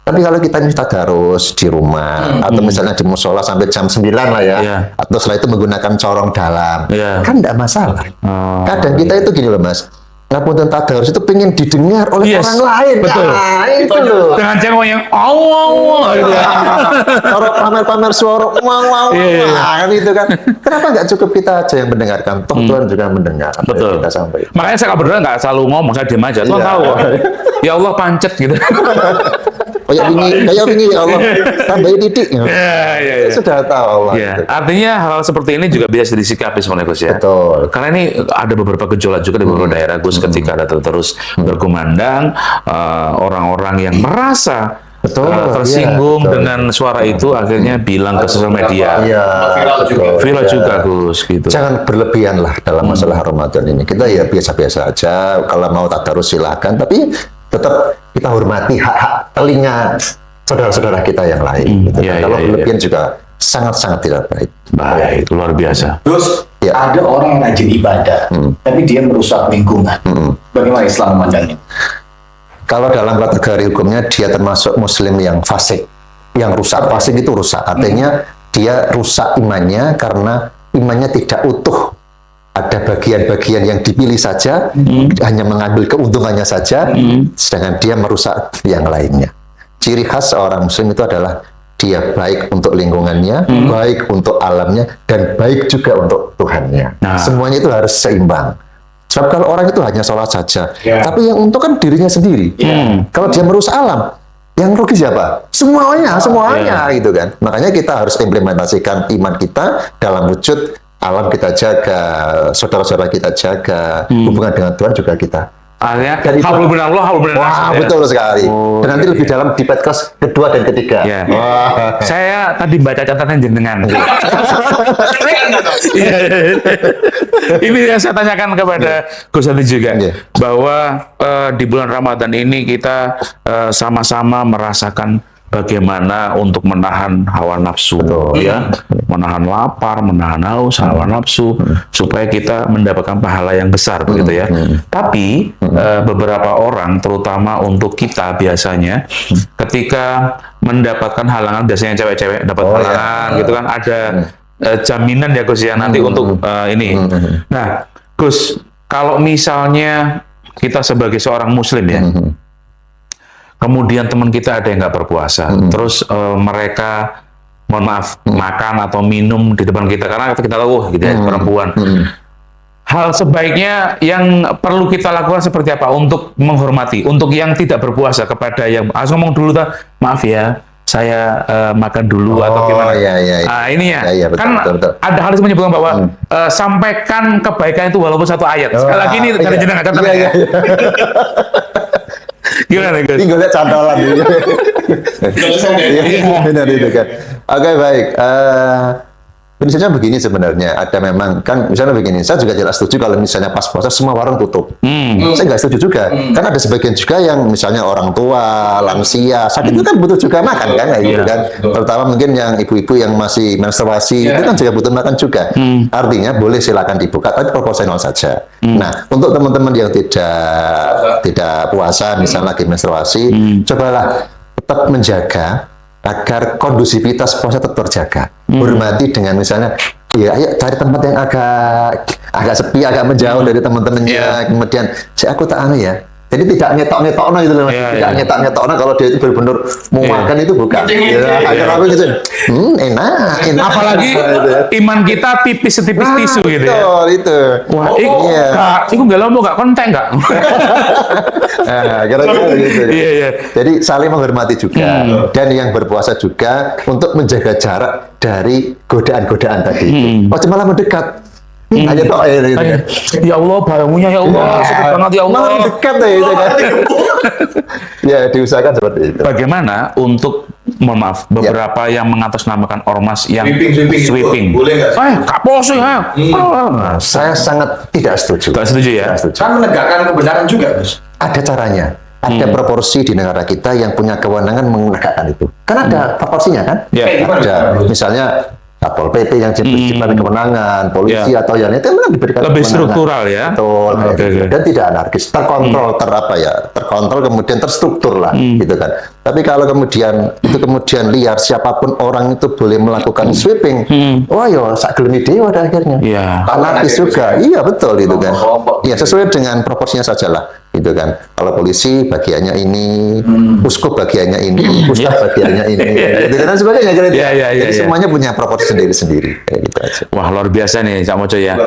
Tapi kalau kita ini tadarus di rumah atau misalnya di musola sampai jam 9 lah ya, atau setelah itu menggunakan corong dalam, kan tidak masalah. Kadang kita itu gini loh Mas. Ngapunten tadarus itu pengen didengar oleh orang lain. Betul. Nah, itu loh. Dengan cengong yang Allah gitu ya. Orang pamer-pamer suara wow. Nah, itu kan. Kenapa nggak cukup kita aja yang mendengarkan? Toh Tuhan juga mendengar apa yang kita sampaikan. Makanya saya benar nggak selalu ngomong, saya diam aja. Tuhan tahu. Ya Allah pancet gitu. Kayak ini ya Allah tambahin titik. Sudah tahu Allah. Gitu. Artinya hal seperti ini juga bisa disikapi sebenarnya Gus ya. Betul. Karena ini ada beberapa gejolak juga di beberapa daerah Gus ketika ada terus berkumandang orang-orang yang merasa tersinggung dengan suara itu akhirnya bilang ke sosial media. Viral juga Gus gitu. Jangan berlebihan lah dalam masalah Ramadan ini. Kita ya biasa-biasa aja. Kalau mau tadarus silakan, tapi tetap kita hormati hak-hak telinga saudara-saudara kita yang lain. Gitu. Kalau berlebihan juga sangat-sangat tidak baik. Baik, luar biasa. Terus ada orang yang rajin ibadah, tapi dia merusak lingkungan. Bagaimana Islam memandangnya? Kalau dalam kategori hukumnya dia termasuk Muslim yang fasik, yang rusak. Fasik itu rusak, artinya dia rusak imannya karena imannya tidak utuh. Ada bagian-bagian yang dipilih saja, hanya mengambil keuntungannya saja, sedangkan dia merusak yang lainnya. Ciri khas seorang Muslim itu adalah dia baik untuk lingkungannya, baik untuk alamnya, dan baik juga untuk Tuhannya. Semuanya itu harus seimbang. Sebab kalau orang itu hanya sholat saja, tapi yang untuk kan dirinya sendiri. Kalau dia merusak alam, yang rugi siapa? Semuanya gitu kan. Makanya kita harus implementasikan iman kita dalam wujud alam kita jaga, saudara-saudara kita jaga, hubungan dengan Tuhan juga kita. Artinya, hablum minallah, hablum minan nas. Wah, betul sekali. Dan nanti lebih dalam di podcast kedua dan ketiga. Wah. Saya tadi baca catatan jenengan. Ini yang saya tanyakan kepada Gus Hadi juga, bahwa di bulan Ramadan ini kita sama-sama merasakan bagaimana untuk menahan hawa nafsu, ya, menahan lapar, menahan haus, hawa nafsu, supaya kita mendapatkan pahala yang besar, begitu ya. Tapi beberapa orang, terutama untuk kita biasanya, ketika mendapatkan halangan, biasanya cewek-cewek dapat halangan, gitu kan, ada jaminan ya Gus ya nanti untuk ini. Nah, Gus, kalau misalnya kita sebagai seorang Muslim ya. Kemudian teman kita ada yang nggak berpuasa, terus mereka, mohon maaf, makan atau minum di depan kita karena kita tahu gitu ya, perempuan. hal sebaiknya yang perlu kita lakukan seperti apa untuk menghormati, untuk yang tidak berpuasa kepada yang harus ngomong dulu, maaf ya, saya makan dulu atau gimana? Iya. Nah, ini ya, Iya, betul, kan betul. ada hal yang menyebutkan bahwa sampaikan kebaikan itu walaupun satu ayat. Sekali lagi ini dari jenengan catatnya. Iya. Gimana Gus? Ini gue lihat cantolan ini. Iya, benar itu kan. Oke, baik. Prinsipnya begini sebenarnya, ada memang kan misalnya begini, saya juga tidak setuju kalau misalnya pas puasa semua warung tutup. Saya nggak setuju juga, kan ada sebagian juga yang misalnya orang tua, lansia, sakit itu kan butuh juga makan kan, kayak gitu kan. Terutama mungkin yang ibu-ibu yang masih menstruasi itu kan juga butuh makan juga. Artinya boleh silakan dibuka, tapi proporsional saja. Nah, untuk teman-teman yang tidak puasa, misalnya lagi menstruasi, cobalah tetap menjaga agar kondusivitas puasa tetap terjaga. Hormati dengan misalnya, ya ayo cari tempat yang agak sepi, agak menjauh dari teman-temannya. Kemudian, aku tak anu ya. Jadi tidak nyetok-nyetokno itu loh, tidak nyetok-nyetokno kalau dia itu benar-benar mau makan itu bukan. Agar aku gitu, enak. Apalagi iman kita tipis setipis tisu gitu ya. Betul, itu. Wah, itu nggak lomba nggak konten nggak? Kira-kira gitu. Iya. Jadi saling menghormati juga, dan yang berpuasa juga untuk menjaga jarak dari godaan-godaan tadi. Oh, malah mendekat. Hanya toh gitu kan. Ya Allah, barangnya ya Allah, sakit banget ya Allah. Malah mendekat ya itu kan. Ya, diusahakan seperti itu. Bagaimana untuk, mohon maaf, beberapa yang mengatasnamakan ormas yang sweeping. Boleh nggak? Kak Poso ya. Saya sangat tidak setuju. Tidak setuju ya? Tidak setuju. Kan menegakkan kebenaran juga, Gus. Ada caranya. Ada proporsi di negara kita yang punya kewenangan menegakkan itu. Kan ada proporsinya kan? Ya. Ada. Misalnya Satpol PP yang diberikan kewenangan, polisi atau yang itu memang diberikan lebih kewenangan. struktural ya. Betul. Oke. Dan tidak anarkis, terkontrol, terkontrol kemudian terstruktur lah, gitu kan. Tapi kalau kemudian liar, siapapun orang itu boleh melakukan sweeping, wah yo sak gelem dewa pada akhirnya. Iya. Anarkis juga, iya betul itu kan. Iya sesuai dengan proporsinya saja lah, gitu kan. Kalau polisi bagiannya ini, uskup bagiannya ini, ustaz bagiannya ini, gitu dan sebagainya. Jadi semuanya punya proporsi sendiri-sendiri, kayak gitu aja. Wah, luar biasa nih Cak Mojo ya.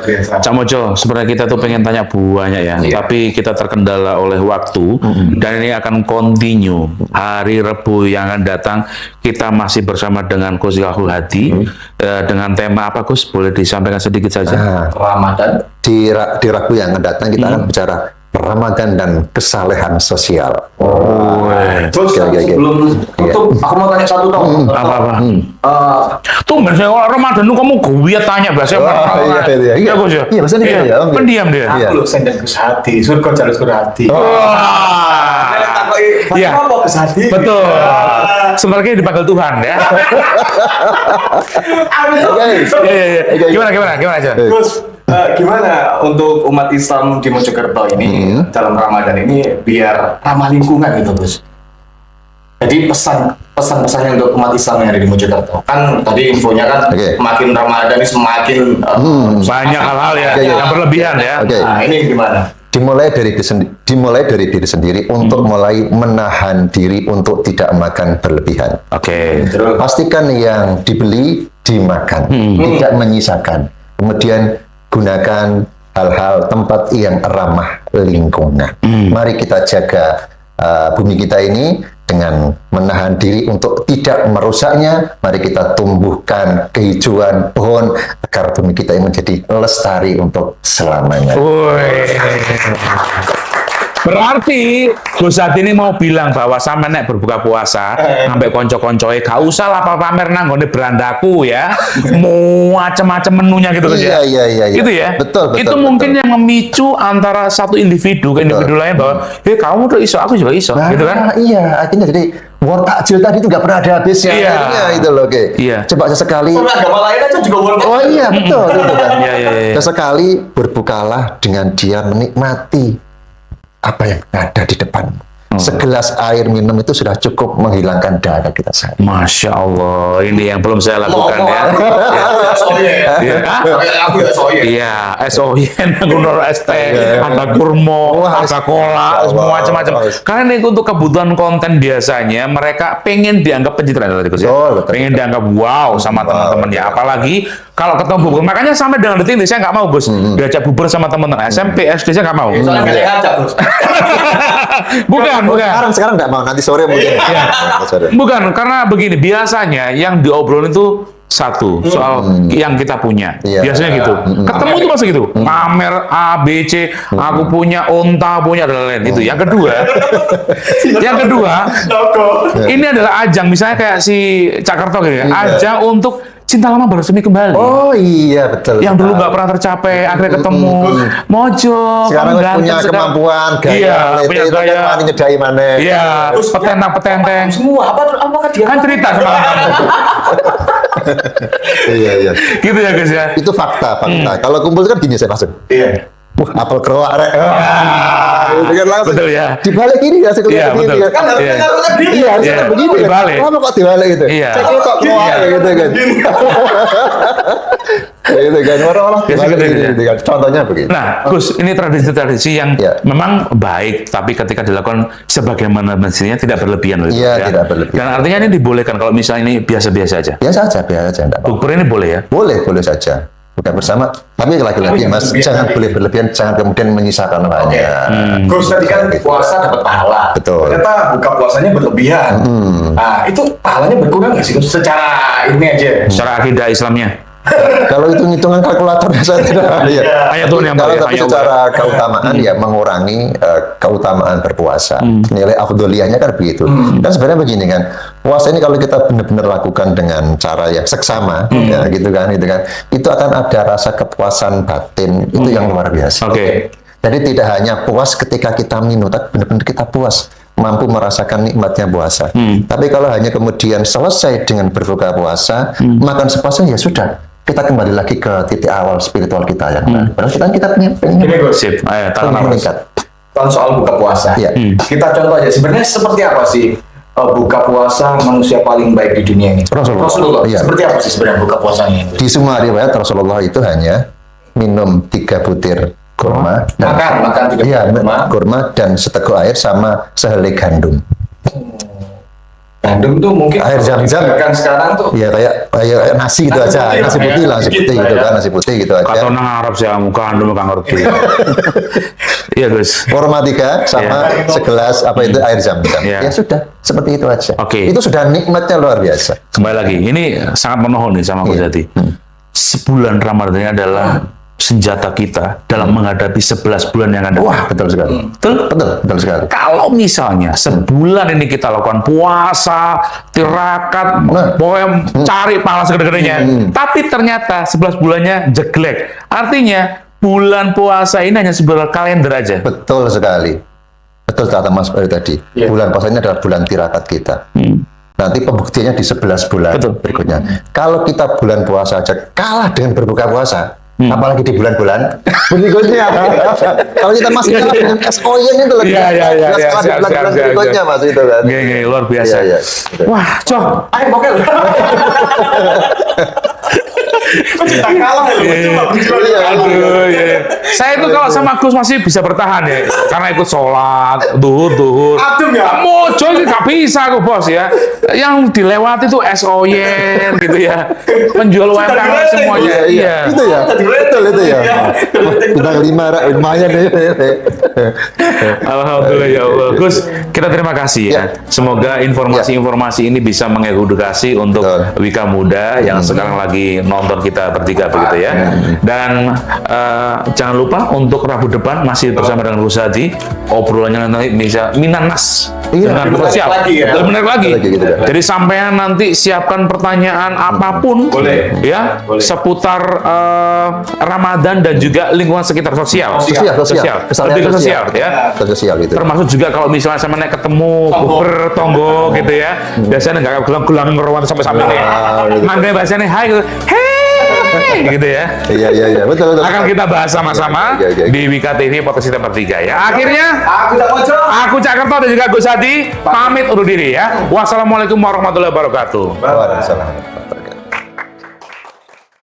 Cak Mojo, sebenarnya kita tuh pengen tanya banyak ya, tapi kita terkendala oleh waktu, dan ini akan continue. Hari Rebu yang akan datang, kita masih bersama dengan Gus Yahul Hadi, dengan tema apa Gus? Boleh disampaikan sedikit saja? Ramadan. Di Rabu yang akan datang kita akan bicara Ramadan dan kesalehan sosial. Terus sebelum tutup, aku mau tanya satu dong. Apa? Tuh, misalnya orang Ramadan tuh kamu gue tanya bahasa Iya, Gus ya. Iya, maksudnya gitu ya. Pendiam dia. Aku loh sendiri Gus Hadi, surga jalur Gus Hadi. Iya. Apa Gus Hadi? Betul. Sebenarnya dipanggil Tuhan ya. Gimana aja? Gus, gimana untuk umat Islam di Mojokerto ini dalam Ramadan ini biar ramah lingkungan gitu, Gus? Jadi pesan-pesannya untuk umat Islam yang ada di Mojokerto kan tadi infonya kan makin Ramadan ini semakin banyak hal-hal ya yang berlebihan ya. Nah ini gimana? Dimulai dari diri sendiri untuk mulai menahan diri untuk tidak makan berlebihan. Pastikan yang dibeli dimakan, tidak menyisakan. Kemudian gunakan hal-hal tempat yang ramah lingkungan. Mari kita jaga bumi kita ini dengan menahan diri untuk tidak merusaknya. Mari kita tumbuhkan kehijauan pohon agar bumi kita ini menjadi lestari untuk selamanya. Berarti Gus Hadi ini mau bilang bahwa sampe nek berbuka puasa sampai konco-koncoe gak usah lah pamer nang nggone berandaku ya. Mau macam-macam menunya gitu Gus ya. Iya. Gitu ya. Betul. Itu mungkin yang memicu antara satu individu ke individu lain bahwa, kamu tuh iso, aku juga iso, gitu kan? Iya, akhirnya jadi war takjil tadi itu nggak pernah ada habisnya. Akhirnya itu loh, coba sesekali. Sampai agama lain aja juga war takjil. Oh iya, betul. Gitu kan. Iya. Sesekali berbukalah dengan dia menikmati apa yang ada di depan. Segelas air minum itu sudah cukup menghilangkan dahaga kita sehari. Masya Allah, ini yang belum saya lakukan ya. Aku ya soalnya. Iya, SOYN, Gunur ST, ada kurma, ada cola, semua macam-macam. Karena ini untuk kebutuhan konten biasanya mereka pengen dianggap pencitraan tadi Gus ya. Betul. Pengen dianggap wow sama teman-temannya. Apalagi kalau ketemu bubur. Makanya sampai dengan detik ini saya nggak mau Gus diajak bubur sama teman-teman SMP, SD saya nggak mau. Soalnya nggak diajak, Bos. Bukan. Sekarang nggak mau, nanti sore mungkin. Bukan, karena begini, biasanya yang diobrolin itu satu, soal yang kita punya. Iya. Biasanya gitu. Ketemu tuh masih gitu. Pamer A, B, C, aku punya onta, punya dan lain-lain. Itu. Yang kedua, ini adalah ajang, misalnya kayak si Cakarto gitu ya. Ajang untuk cinta lama bersemi kembali. Oh iya, betul. Yang dulu nggak pernah tercapai, akhirnya ketemu. Mojo, sekarang kamu punya ganteng kemampuan, gaya, iya, punya itu gaya. kan nyedai mana. Iya, petentang-petenteng. Semua apakah dia Kan cerita sama kamu. Iya. Gitu ya guys ya. Itu fakta. Kalau kumpul kan gini saya langsung. Iya. Wah, apel keroak rek. Itu kan langsung. Betul ya. Dibalik ini ya, saya Iya, begini betul. kan. Kan harusnya Iya. harusnya begini. Iya, harusnya Iya, kan begini kan. dibalik. Kenapa kok dibalik gitu? Iya. Saya kira kok keroak Iya. gitu kan. Gitu kan. Orang-orang Biasa dibalik gitu, gitu kan. Contohnya begini. Nah, Gus, ini tradisi-tradisi yang Iya. memang baik, tapi ketika dilakukan sebagaimana mestinya tidak berlebihan. Gitu, Iya, tidak berlebihan. Dan artinya ini dibolehkan kalau misalnya ini biasa-biasa aja. Biasa aja, enggak apa-apa. Bukber ini boleh ya? Boleh saja. Bukan bersama, tapi lagi-lagi Mas, jangan boleh berlebihan, jangan kemudian menyisakan banyak. Gus tadi kan puasa dapat pahala. Betul. Ternyata buka puasanya berlebihan. Nah, itu pahalanya berkurang nggak sih Gus? Secara ini aja. Secara akidah Islamnya. Kalau itu hitungan kalkulatornya saya tidak ahli ya. Hanya Tuhan yang Kalau boleh, tapi hanya secara keutamaan ya mengurangi keutamaan berpuasa. Nilai afdoliyahnya kan begitu. Dan sebenarnya begini kan, puasa ini kalau kita benar-benar lakukan dengan cara yang seksama, ya gitu kan, itu akan ada rasa kepuasan batin itu yang luar biasa. Oke. Jadi tidak hanya puas ketika kita minum, tapi benar-benar kita puas, mampu merasakan nikmatnya puasa. Tapi kalau hanya kemudian selesai dengan berbuka puasa, makan sepuasnya ya sudah. Kita kembali lagi ke titik awal spiritual kita yang tadi. Padahal kita pengen Ini Gus, Sip. Ayo, tangan awas. meningkat. kan soal buka puasa. Iya. Kita contoh aja. Sebenarnya seperti apa sih buka puasa manusia paling baik di dunia ini? Rasulullah. Iya. Seperti apa sih sebenarnya buka puasanya? Di semua riwayat Rasulullah itu hanya minum 3 butir kurma, Makan 3 iya, butir kurma dan seteguk air sama sehelai gandum. Gandum tuh mungkin Air zam-zam. kan sekarang tuh Ya kayak nasi gitu Nasi aja, putih nasi lah putih ya. lah, nasi Dikit putih lah gitu ya. kan, nasi putih gitu aja. Kata nang Arab sih, muka andum kan ngerti. Iya Gus. Kurma 3 sama segelas apa itu air zam-zam. Iya. Ya sudah, seperti itu aja. Oke. Itu sudah nikmatnya luar biasa. Kembali lagi, ini sangat menohon nih sama Gus Iya. Yati. Sebulan Ramadan ini adalah senjata kita dalam menghadapi 11 bulan yang akan datang. Wah, betul sekali. Betul sekali. Kalau misalnya sebulan ini kita lakukan puasa, tirakat, pokoknya cari pahala segede-gedenya, tapi ternyata 11 bulannya jeglek. Artinya bulan puasa ini hanya sebulan kalender aja. Betul sekali. Betul kata Mas Ferry tadi. Iya. Bulan puasanya adalah bulan tirakat kita. Nanti pembuktiannya di 11 bulan Betul. berikutnya. Kalau kita bulan puasa aja kalah dengan berbuka puasa, apalagi di bulan-bulan berikutnya. Kalau kita masih kalah dengan SOYN itu lagi. Iya, jelas kalah di siap, bulan-bulan siap, berikutnya siap. Mas itu kan. Gini, luar biasa. Iya. Wah, Cok. ayo bokel. Kita kalah ya. Iya. Aduh, iya. Saya itu kalau sama Gus masih bisa bertahan ya, karena ikut sholat, duhur. Adem ya? Mojo itu nggak bisa aku bos ya. Yang dilewati itu SOYN gitu ya. Penjual UMKM semuanya. Iya. Itu ya. Betul itu ya. Bintang 5 lumayan ya. Alhamdulillah ya Allah. Gus, kita terima kasih ya. Semoga informasi-informasi ini bisa mengedukasi untuk Betul. Wika Muda yang sekarang lagi nonton kita bertiga begitu ya. Dan jangan lupa untuk Rabu depan masih bersama dengan Gus Hadi. Obrolannya nanti bisa Minanas Iya, dengan menarik siap. lagi ya. Lebih menarik lagi. Lagi gitu kan. Jadi sampean nanti siapkan pertanyaan apapun Boleh. ya seputar Ramadan dan juga lingkungan sekitar sosial. Sosial. Lebih ke sosial ya. Sosial itu. Termasuk juga kalau misalnya sama naik ketemu bertonggo gitu ya, biasanya nggak gelang-gelang ngeruan sampai nih. gitu. Manggil bahasanya hai gitu. Hei, gitu ya. Iya, betul. Akan kita bahas sama-sama Iya. di Wika TV podcast kita bertiga ya. Akhirnya Aku Cak Kerto dan juga Gus Hadi pamit undur diri ya. Wassalamualaikum warahmatullahi wabarakatuh. Waalaikumsalam.